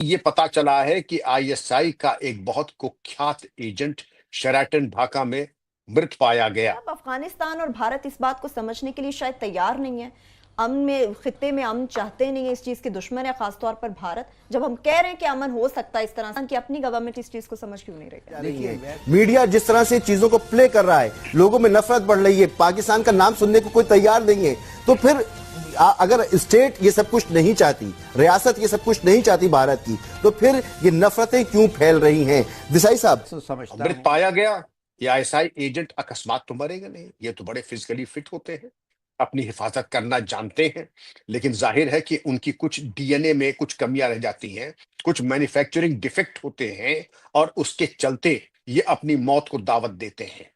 ये पता चला है कि आईएसआई का एक बहुत कुख्यात एजेंट शेराटन ढाका में मृत पाया गया। अब अफगानिस्तान और भारत इस बात को समझने के लिए शायद तैयार नहीं है। अमन में, खित्ते में अमन चाहते नहीं है, इस चीज के दुश्मन है, खासतौर पर भारत। जब हम कह रहे हैं कि अमन हो सकता है इस तरह से, कि अपनी गवर्नमेंट इस चीज को समझ क्यों नहीं रही है? देखिए, मीडिया जिस तरह से चीजों को प्ले कर रहा है, लोगों में नफरत बढ़ रही है, पाकिस्तान का नाम सुनने को कोई तैयार नहीं है। तो फिर अगर स्टेट ये सब कुछ नहीं चाहती, रियासत ये सब कुछ नहीं चाहती भारत की, तो फिर ये नफरतें क्यों फैल रही हैं? देसाई साहब, मृत पाया गया। ये आईएसआई एजेंट अकस्मात तो मरेगा नहीं, ये तो बड़े फिजिकली फिट होते हैं, अपनी हिफाजत करना जानते हैं। लेकिन जाहिर है कि उनकी कुछ डीएनए में कुछ कमियां रह जाती हैं, कुछ मैन्युफैक्चरिंग डिफेक्ट होते हैं, और उसके चलते ये अपनी मौत को दावत देते हैं,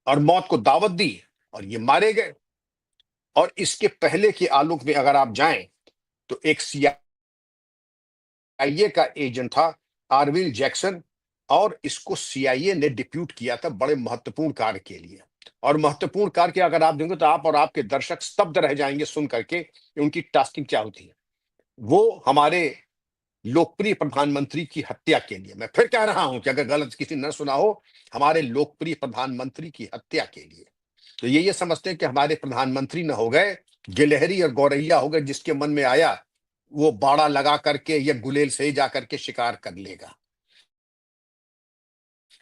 और मौत को दावत दी और ये मारे गए। और इसके पहले के आलोक में अगर आप जाएं तो एक सीआईए का एजेंट था आरविल जैक्सन, और इसको सीआईए ने डिप्यूट किया था बड़े महत्वपूर्ण कार्य के लिए। और महत्वपूर्ण कार्य के अगर आप देंगे तो आप और आपके दर्शक स्तब्ध रह जाएंगे सुन करके कि उनकी टास्किंग क्या होती है। वो हमारे लोकप्रिय प्रधानमंत्री की हत्या के लिए, मैं फिर कह रहा हूं कि अगर गलत किसी न सुना हो, हमारे लोकप्रिय प्रधानमंत्री की हत्या के लिए। तो ये समझते हैं कि हमारे प्रधानमंत्री न हो गए, गिलहरी और गौरैया हो गए, जिसके मन में आया वो बाड़ा लगा करके या गुलेल से ही जा करके शिकार कर लेगा।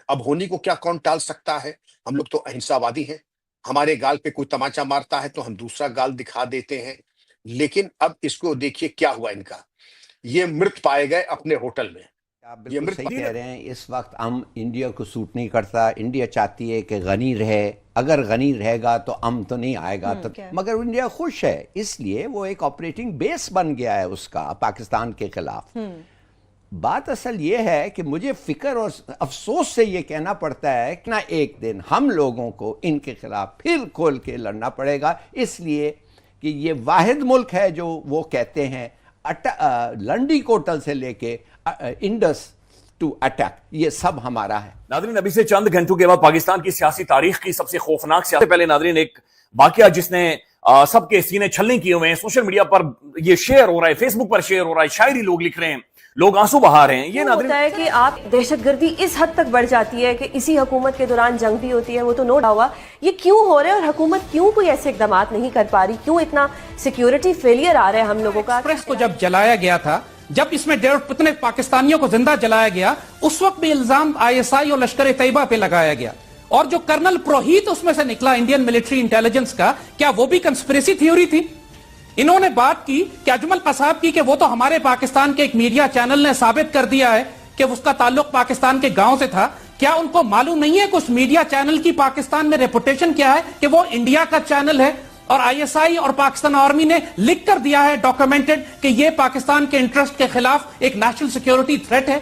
अब होनी को क्या कौन टाल सकता है? हम लोग तो अहिंसावादी हैं। हमारे गाल पे कोई तमाचा मारता है तो हम दूसरा गाल दिखा देते हैं। लेकिन अब इसको देखिए क्या हुआ इनका। ये मृत पाए गए अपने होटल में। आप ये बिल्कुल मृत सही कह रहे हैं। इस वक्त हम इंडिया को सूट नहीं करता। इंडिया चाहती है कि गनी रहे, अगर गनी रहेगा तो अमन तो नहीं आएगा। तो मगर इंडिया खुश है, इसलिए वो एक ऑपरेटिंग बेस बन गया है उसका पाकिस्तान के खिलाफ। बात असल ये है कि मुझे फिक्र और अफसोस से ये कहना पड़ता है कि ना एक दिन हम लोगों को इनके खिलाफ फिर खोल के लड़ना पड़ेगा, इसलिए कि ये वाहिद मुल्क है जो वो कहते हैं लंडी कोटल से लेके इंडस टू अटैक, ये सब हमारा है। नादरीन, अभी से चंद घंटों के बाद पाकिस्तान की सियासी तारीख की सबसे खौफनाक सियासत। पहले नादरीन एक वाकया जिसने सबके सीने छलनी किए हुए हैं, सोशल मीडिया पर ये शेयर हो रहा है, फेसबुक पर शेयर हो रहा है, शायरी लोग लिख रहे हैं, लोग आंसू बहा रहे हैं। ये नादरीन होता है कि आप दहशतगर्दी इस हद तक बढ़ जाती है कि इसी हुकूमत के दौरान जंग भी होती है, वो तो नो डाउट हुआ। ये क्यों हो रहा है और हुकूमत क्यों कोई ऐसे इकदाम नहीं कर पा रही? क्यों इतना सिक्योरिटी फेलियर आ रहा है हम लोगों का? एक्सप्रेस को जब जलाया गया था, जब इसमें 1.5 पाकिस्तानियों को जिंदा जलाया गया, उस वक्त भी इल्जाम आईएसआई और लश्कर ए तैयबा पे लगाया गया। और जो कर्नल पुरोहित उसमें से निकला इंडियन मिलिट्री इंटेलिजेंस का, क्या वो भी कंस्पिरेसी थ्योरी थी? इन्होंने बात की कि अजमल कसाब की कि वो तो हमारे पाकिस्तान के एक मीडिया चैनल ने साबित कर दिया है कि उसका ताल्लुक पाकिस्तान के गांव से था। क्या उनको मालूम नहीं है कि उस मीडिया चैनल की पाकिस्तान में रेपुटेशन क्या है, कि वो इंडिया का चैनल है? और आईएसआई और पाकिस्तान आर्मी ने लिख कर दिया है, डॉक्यूमेंटेड, कि ये पाकिस्तान के इंटरेस्ट के खिलाफ एक नेशनल सिक्योरिटी थ्रेट है।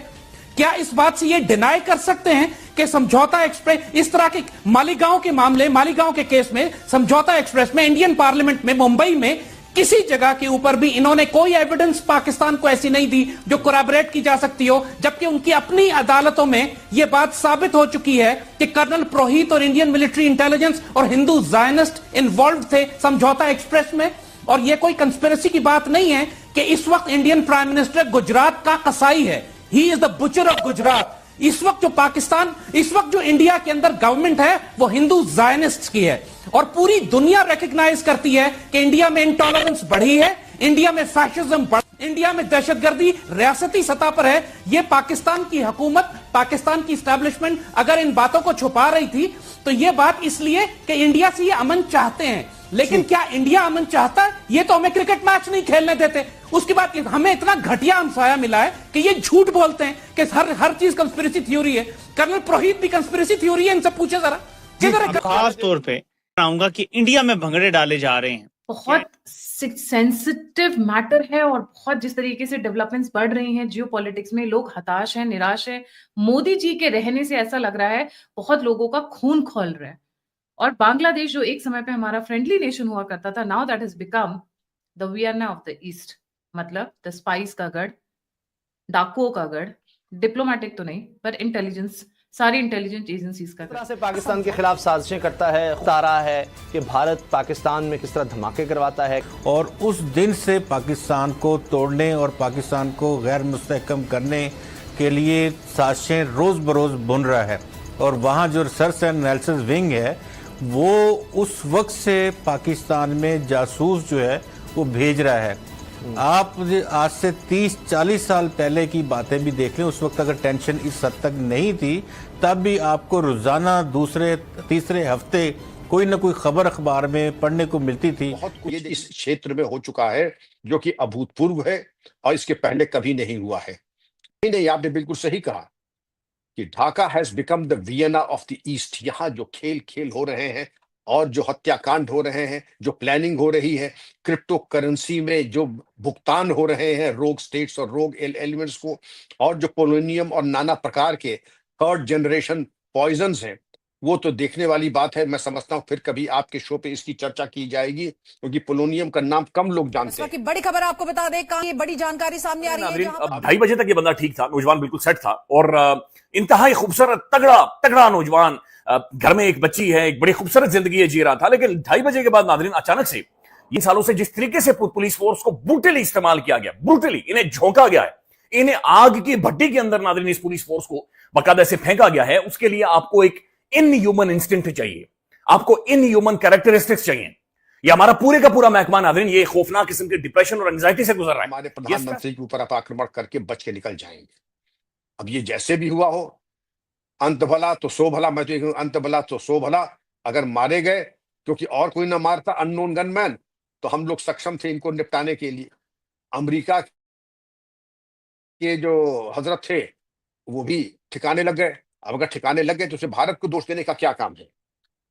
क्या इस बात से ये डिनाई कर सकते हैं कि समझौता एक्सप्रेस, इस तरह के मालीगांव के मामले, मालीगांव के केस में समझौता एक्सप्रेस में, इंडियन पार्लियामेंट में, मुंबई में, किसी जगह के ऊपर भी इन्होंने कोई एविडेंस पाकिस्तान को ऐसी नहीं दी जो कोरैबोरेट की जा सकती हो, जबकि उनकी अपनी अदालतों में यह बात साबित हो चुकी है कि कर्नल पुरोहित और इंडियन मिलिट्री इंटेलिजेंस और हिंदू जायनिस्ट इन्वॉल्व थे समझौता एक्सप्रेस में। और यह कोई कंस्पिरेसी की बात नहीं है कि इस वक्त इंडियन प्राइम मिनिस्टर गुजरात का कसाई है, he is the butcher of Gujarat. इस वक्त जो पाकिस्तान, इस वक्त जो इंडिया के अंदर गवर्नमेंट है वो हिंदू जायनिस्ट की है, और पूरी दुनिया रिकॉग्नाइज करती है कि इंडिया में इंटॉलरेंस बढ़ी है, इंडिया में फैशिज्म बढ़, इंडिया में दहशतगर्दी रियासती सतह पर है। ये पाकिस्तान की हुकूमत, पाकिस्तान की एस्टैब्लिशमेंट अगर इन बातों को छुपा रही थी तो ये बात इसलिए कि इंडिया से ये अमन चाहते हैं। लेकिन क्या इंडिया अमन चाहता है? ये तो हमें क्रिकेट मैच नहीं खेलने देते। उसके बाद हमें इतना घटिया हमसाया मिला है कि ये झूठ बोलते हैं कि हर चीज कंस्पिरेसी थ्योरी है। कर्नल पुरोहित भी कंस्पिरेसी थ्योरी है, इनसे पूछे जरा। खास तौर पे कहूंगा कि इंडिया में भंगड़े डाले जा रहे हैं, बहुत सेंसिटिव मैटर है, और बहुत जिस तरीके से डेवलपमेंट्स बढ़ रही हैं जियोपॉलिटिक्स में, लोग हताश हैं, निराश हैं। मोदी जी के रहने से ऐसा लग रहा है बहुत लोगों का खून खौल रहा है। और बांग्लादेश जो एक समय पे हमारा फ्रेंडली नेशन हुआ करता था, now that has become the Vienna of the east. मतलब द स्पाइस का गढ़, डाकुओं का गढ़, डिप्लोमेटिक तो नहीं पर इंटेलिजेंस सारी इंटेलिजेंस एजेंसीज का किस तरह से पाकिस्तान के खिलाफ साजिशें करता है, बता रहा है कि भारत पाकिस्तान में किस तरह धमाके करवाता है। और उस दिन से पाकिस्तान को तोड़ने और पाकिस्तान को गैर मुस्तहकम करने के लिए साजिशें रोज़ बरोज़ बुन रहा है। और वहाँ जो रिसर्च एंड एनालिसिस विंग है वो उस वक्त से पाकिस्तान में जासूस जो है वो भेज रहा है। आप आज से 30-40 साल पहले की बातें भी देख लें, उस वक्त अगर टेंशन इस हद तक नहीं थी तब भी आपको रोजाना दूसरे तीसरे हफ्ते कोई ना कोई खबर अखबार में पढ़ने को मिलती थी। बहुत कुछ इस क्षेत्र में हो चुका है जो कि अभूतपूर्व है और इसके पहले कभी नहीं हुआ है। नहीं, आपने बिल्कुल सही कहा कि Dhaka has become the Vienna of the east. यहाँ जो खेल हो रहे हैं और जो हत्याकांड हो रहे हैं, जो प्लानिंग हो रही है, क्रिप्टो करेंसी में जो भुगतान हो रहे हैं रोग स्टेट्स और रोग एलिमेंट्स को, और जो पोलोनियम और नाना प्रकार के थर्ड जनरेशन पॉइजन्स हैं, वो तो देखने वाली बात है। मैं समझता हूँ फिर कभी आपके शो पे इसकी चर्चा की जाएगी, क्योंकि पोलोनियम का नाम कम लोग जानते हैं। बड़ी खबर आपको बता दें, ये बड़ी जानकारी सामने आ रही है। अब 2:30 बजे तक ये बंदा ठीक था, नौजवान बिल्कुल सेट था और इंतहाई खूबसूरत तगड़ा नौजवान, घर में एक बच्ची है, एक बड़ी खूबसूरत जिंदगी जी रहा था। लेकिन 2:30 बजे के बाद नादरीन अचानक से इन सालों से जिस तरीके से पुलिस फोर्स को ब्रूटली इस्तेमाल किया गया, ब्रूटली इन्हें झोंका गया है, इन्हें आग की भट्टी के अंदर नादरीन इस पुलिस फोर्स को बाकायदा से फेंका गया है। उसके लिए आपको एक इनह्यूमन इंस्टिंक्ट चाहिए, आपको इनह्यूमन कैरेक्टरिस्टिक्स चाहिए। ये हमारा पूरे का पूरा महकमा नादरीन ये खौफनाक किस्म के डिप्रेशन और एंजाइटी से गुजर रहा है। हमारे प्रधानमंत्री के ऊपर आप आक्रमण करके बच के निकल जाएंगे। अब ये जैसे भी हुआ हो, अंत भला तो सो भला, मैं तो कहूं अंत भला तो सो भला। अगर मारे गए क्योंकि और कोई ना मारता, अननोन गनमैन, तो हम लोग सक्षम थे इनको निपटाने के लिए। अमेरिका के जो हजरत थे वो भी ठिकाने लग गए। अब अगर ठिकाने लग गए तो उसे भारत को दोष देने का क्या काम है?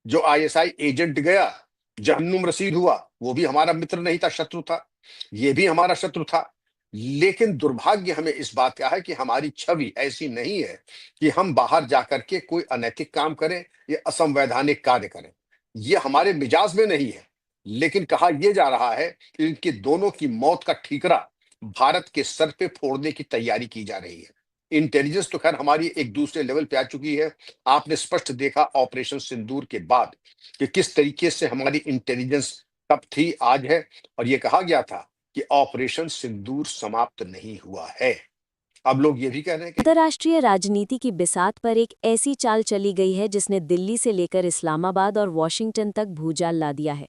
जो आईएसआई एजेंट गया, जहन्नुम रसीद हुआ, वो भी हमारा मित्र नहीं था, शत्रु था। ये भी हमारा शत्रु था। लेकिन दुर्भाग्य हमें इस बात का है कि हमारी छवि ऐसी नहीं है कि हम बाहर जाकर के कोई अनैतिक काम करें या असंवैधानिक कार्य करें। ये हमारे मिजाज में नहीं है। लेकिन कहा यह जा रहा है कि इनके दोनों की मौत का ठीकरा भारत के सर पे फोड़ने की तैयारी की जा रही है। इंटेलिजेंस तो खैर हमारी एक दूसरे लेवल पे आ चुकी है। आपने स्पष्ट देखा ऑपरेशन सिंदूर के बाद कि किस तरीके से हमारी इंटेलिजेंस तब थी, आज है। और ये कहा गया था कि ऑपरेशन सिंदूर समाप्त नहीं हुआ है। अब लोग ये भी कह रहे हैं कि अंतर्राष्ट्रीय राजनीति की बिसात पर एक ऐसी चाल चली गई है जिसने दिल्ली से लेकर इस्लामाबाद और वॉशिंगटन तक भूचाल ला दिया है।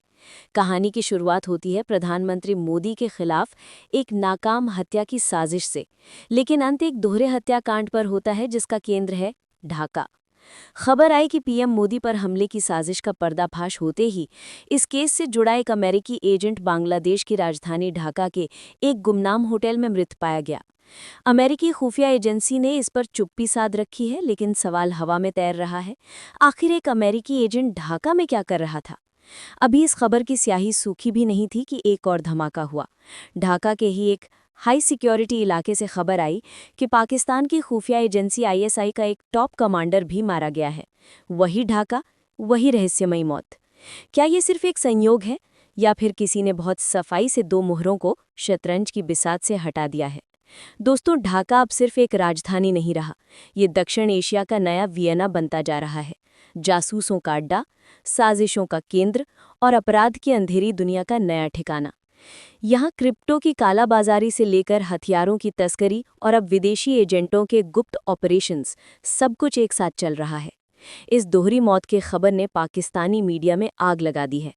कहानी की शुरुआत होती है प्रधानमंत्री मोदी के खिलाफ एक नाकाम हत्या की साजिश से, लेकिन अंत एक दोहरे हत्याकांड पर होता है जिसका केंद्र है ढाका। खबर आई कि पीएम मोदी पर हमले की साजिश का पर्दाफाश होते ही इस केस से जुड़ा एक अमेरिकी एजेंट बांग्लादेश की राजधानी ढाका के एक गुमनाम होटल में मृत पाया गया। अमेरिकी खुफिया एजेंसी ने इस पर चुप्पी साध रखी है, लेकिन सवाल हवा में तैर रहा है, आखिर एक अमेरिकी एजेंट ढाका में क्या कर रहा था? अभी इस खबर की स्याही सूखी भी नहीं थी कि एक और धमाका हुआ। ढाका के ही एक हाई सिक्योरिटी इलाके से खबर आई कि पाकिस्तान की खुफिया एजेंसी आईएसआई का एक टॉप कमांडर भी मारा गया है। वही ढाका, वही रहस्यमयी मौत। क्या ये सिर्फ एक संयोग है या फिर किसी ने बहुत सफाई से दो मुहरों को शतरंज की बिसात से हटा दिया है? दोस्तों, ढाका अब सिर्फ एक राजधानी नहीं रहा, ये दक्षिण एशिया का नया वियना बनता जा रहा है। जासूसों का अड्डा, साजिशों का केंद्र और अपराध की अंधेरी दुनिया का नया ठिकाना। यहाँ क्रिप्टो की कालाबाजारी से लेकर हथियारों की तस्करी और अब विदेशी एजेंटों के गुप्त ऑपरेशंस, सब कुछ एक साथ चल रहा है। इस दोहरी मौत की खबर ने पाकिस्तानी मीडिया में आग लगा दी है।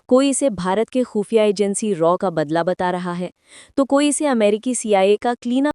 कोई इसे भारत के खुफिया एजेंसी रॉ का बदला बता रहा है, तो कोई इसे अमेरिकी CIA का क्लीन